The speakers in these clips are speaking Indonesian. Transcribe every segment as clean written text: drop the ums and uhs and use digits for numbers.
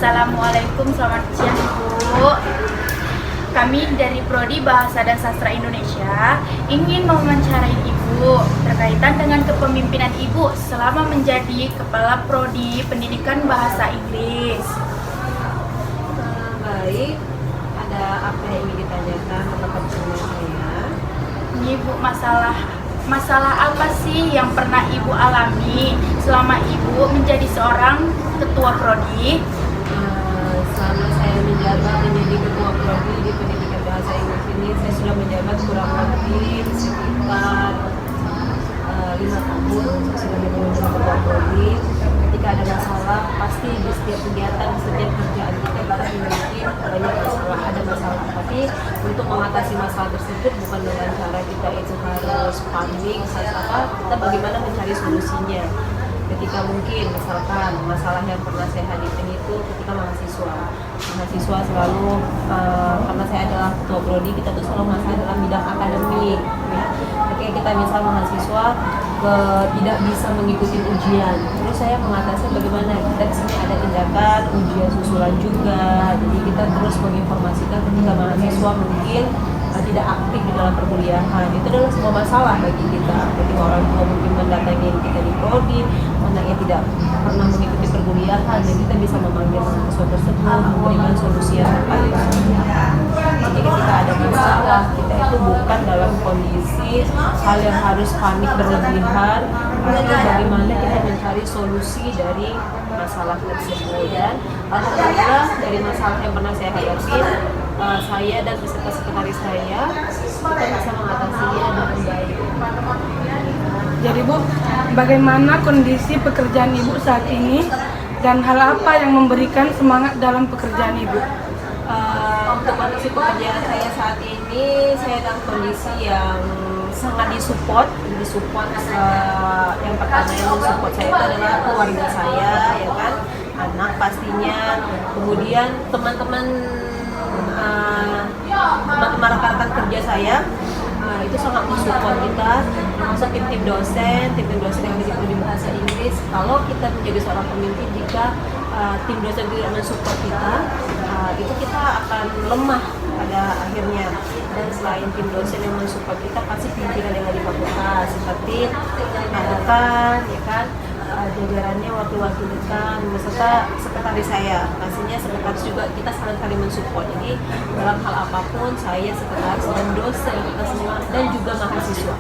Assalamualaikum, selamat siang Ibu. Kami dari Prodi Bahasa dan Sastra Indonesia ingin mewawancarai Ibu berkaitan dengan kepemimpinan Ibu selama menjadi Kepala Prodi Pendidikan Bahasa Inggris. Baik, ada apa yang ingin ditanyakan kepada saya? Ini Ibu, masalah apa sih yang pernah Ibu alami selama Ibu menjadi seorang Ketua Prodi? Selama saya menjabat menjadi Ketua Prodi di Pendidikan Bahasa Inggris ini, saya sudah menjabat kurang lebih sekitar 5 tahun. Saya sudah menjadi Ketua Prodi. Ketika ada masalah, pasti di setiap kegiatan, di setiap kerjaan kita memiliki banyak masalah, ada masalah. Tapi untuk mengatasi masalah tersebut bukan dengan cara kita itu harus panik, kita bagaimana mencari solusinya. Ketika mungkin misalkan masalah yang pernah saya hadapin itu ketika mahasiswa selalu karena saya adalah ketua prodi, kita tuh selalu masalah dalam bidang akademik ya. Ketika kita misal mahasiswa tidak bisa mengikuti ujian, terus saya mengatasi bagaimana kita di sini ada tindakan ujian susulan juga. Jadi kita terus menginformasikan ketika mahasiswa mungkin tidak aktif di dalam perkuliahan, itu adalah semua masalah bagi kita. Ketika orang tua mungkin mendatangi kita di prodi, anaknya tidak pernah mengikuti perkuliahan, dan kita bisa memanggil mahasiswa tersebut memberikan solusi yang tepat. Jadi ketika ada masalah, kita itu bukan dalam kondisi hal yang harus panik berlebihan, tapi bagaimana kita mencari solusi dari masalah tersebut. Dan alhamdulillah dari masalah yang pernah saya hadapi, saya dan beserta sekretaris saya kita bisa mengatasinya dengan baik. Jadi Bu, bagaimana kondisi pekerjaan Ibu saat ini dan hal apa yang memberikan semangat dalam pekerjaan Ibu? Untuk kondisi pekerjaan saya saat ini, saya dalam kondisi yang sangat disupport. Yang pertama yang mensupport saya itu adalah keluarga saya, ya kan, anak pastinya, kemudian teman-teman rekan-rekan kerja saya. Itu sangat mensupport kita, termasuk tim dosen yang ada di bahasa Inggris. Kalau kita menjadi seorang pemimpin, jika tim dosen tidak mensupport kita, itu kita akan lemah pada akhirnya. Dan selain tim dosen yang mensupport kita, pasti pimpinan yang ada di fakultas seperti rekan, ya kan, jajarannya, wakil-wakil dekan, beserta sekretaris saya. Pastinya sekretaris juga kita saling mensupport. Jadi dalam hal apapun, saya, sekretaris dan dosen kita semua, dan juga mahasiswa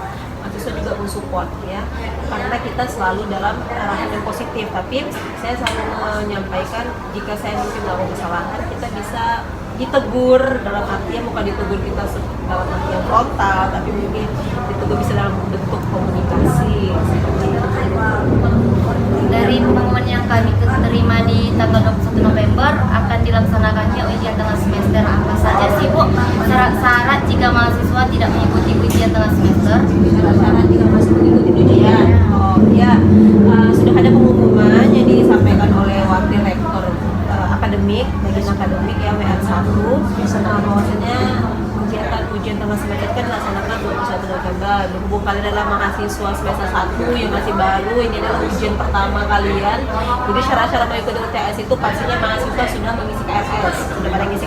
juga mensupport ya, karena kita selalu dalam arahan yang positif. Tapi saya selalu menyampaikan jika saya mungkin melakukan kesalahan, kita bisa ditegur, dalam artian bukan ditegur kita dalam arti yang frontal, tapi mungkin ditegur bisa dalam bentuk komunikasi seperti itu. Dari pengumuman yang kami terima di tanggal 21 November akan dilaksanakannya ujian tengah semester. Apa saja sih Bu syarat-syarat jika mahasiswa tidak mengikuti ujian tengah semester? Syarat jika masih mengikuti ujian, sudah ada pengumuman yang disampaikan oleh wakil rektor akademik, bagian akademik ya, WR1, bahwasanya ujian tengah semester kan dilaksanakan 21 November. Berhubung kalian adalah mahasiswa semester 1 yang masih baru, ini adalah ujian pertama kalian. Jadi syarat-syarat mengikuti UTS itu pastinya mahasiswa sudah mengisi KRS, sudah pada mengisi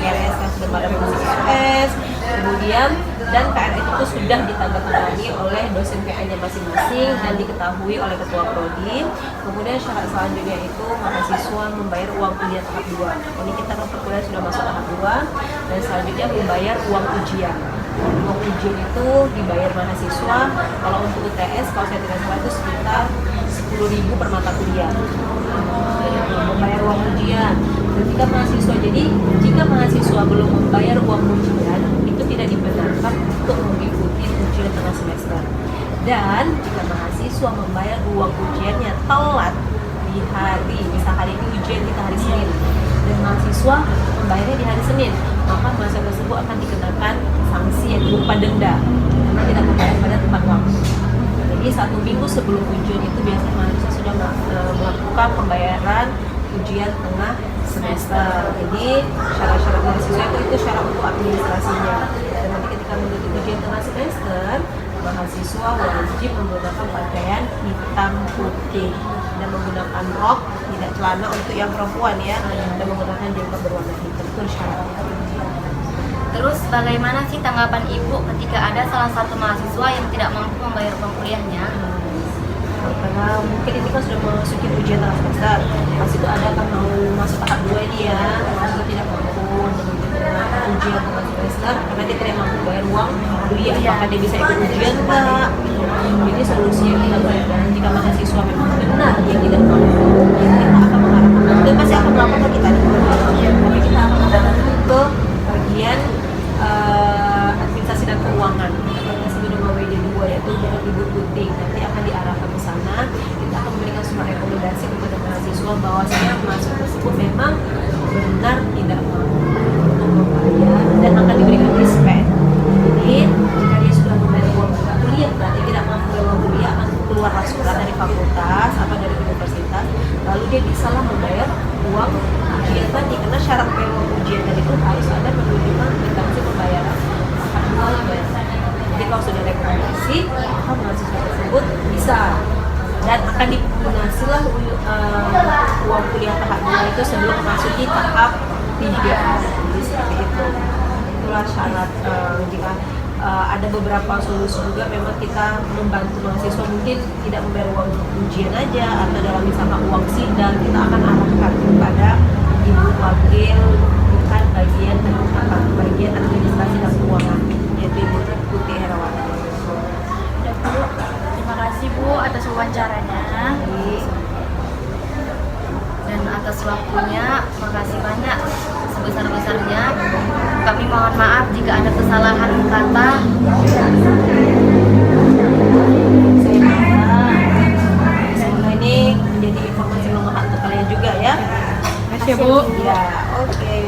KRS, kemudian dan KRS itu sudah ditandatangani oleh dosen PA-nya masing-masing dan diketahui oleh ketua prodi. Kemudian syarat selanjutnya itu mahasiswa membayar uang kuliah tahap 2. Ini kita perkuliahan sudah masuk tahap 2, dan selanjutnya membayar uang ujian. Uang ujian itu dibayar mahasiswa. Kalau untuk UTS, kalau saya tidak salah itu sekitar 10.000 per mata kuliah. Membayar uang ujian. Ketika mahasiswa, jadi jika mahasiswa belum membayar uang ujian, itu tidak dibenarkan untuk mengikuti ujian tengah semester. Dan jika mahasiswa membayar uang ujiannya telat di hari, misal hari ini ujian kita hari Senin, dan mahasiswa membayarnya di hari Senin, maka mahasiswa tersebut akan dikenakan sanksi yang berupa denda karena tidak membayar pada tepat waktu. Jadi 1 minggu sebelum ujian itu biasanya mahasiswa sudah melakukan pembayaran ujian tengah semester. Jadi syarat-syarat mahasiswa itu syarat untuk administrasinya. Dan nanti ketika mengikuti ujian tengah semester, mahasiswa wajib menggunakan pakaian hitam putih. dan menggunakan rok, tidak celana untuk yang perempuan ya, dan menggunakan jilbab berwarna hitam. Itu syaratnya. Terus bagaimana sih tanggapan Ibu ketika ada salah satu mahasiswa yang tidak mampu membayar uang kuliahnya? Karena mungkin ini kan sudah memasuki ujian tahap semester, pas itu ada kan mau masuk tahap 2 ini ya, mahasiswa tidak mampu dengan ujian tahap semester karena dia tidak mampu bayar uang kuliah, apakah dia bisa ikut ujian enggak? Jadi solusi yang kita berikan, jika mahasiswa memang benar dia tidak mampu, kita akan mengarahkan dan pasti akan melaporkan kita di tapi kita akan mengarahkan ke bagian administrasi dan keuangan, administrasi nomor WD2 yaitu dengan Ibu Tuti. Nanti akan diarahkan ke sana. Kita akan memberikan surat rekomendasi kepada mahasiswa bahwasanya mahasiswa tersebut memang benar tidak mampu untuk membayar dan akan diberikan dispen. Jadi jika dia sudah membayar uang kuliah berarti tidak mampu membayar uang kuliah, akan keluar surat dari fakultas atau dari universitas, lalu dia bisalah membayar uang ujian tadi, karena syarat bayar uang ujian tadi itu harus ada menunjukkan kwitansi pembayaran tahap 2. Jadi kalau sudah rekomendasi, maka mahasiswa tersebut bisa dan akan dilunasilah uang kuliah tahap 2 itu sebelum memasuki tahap 3. Jadi seperti itu. Itulah syarat. Jika ada beberapa solusi juga memang kita membantu mahasiswa mungkin tidak membayar uang ujian aja atau dalam misalkan uang sidang, kita akan arahkan kepada ibu wakil bukan bagian administrasi dan keuangan, yaitu Ibu Putih Herawati. Udah Bu, terima kasih Bu atas wawancaranya. Dan atas waktunya, makasih banyak sebesar-besarnya. Kami mohon maaf jika ada kesalahan kata. Semoga ini menjadi informasi bermanfaat untuk kalian juga ya. Terima kasih Bu. Ya, oke.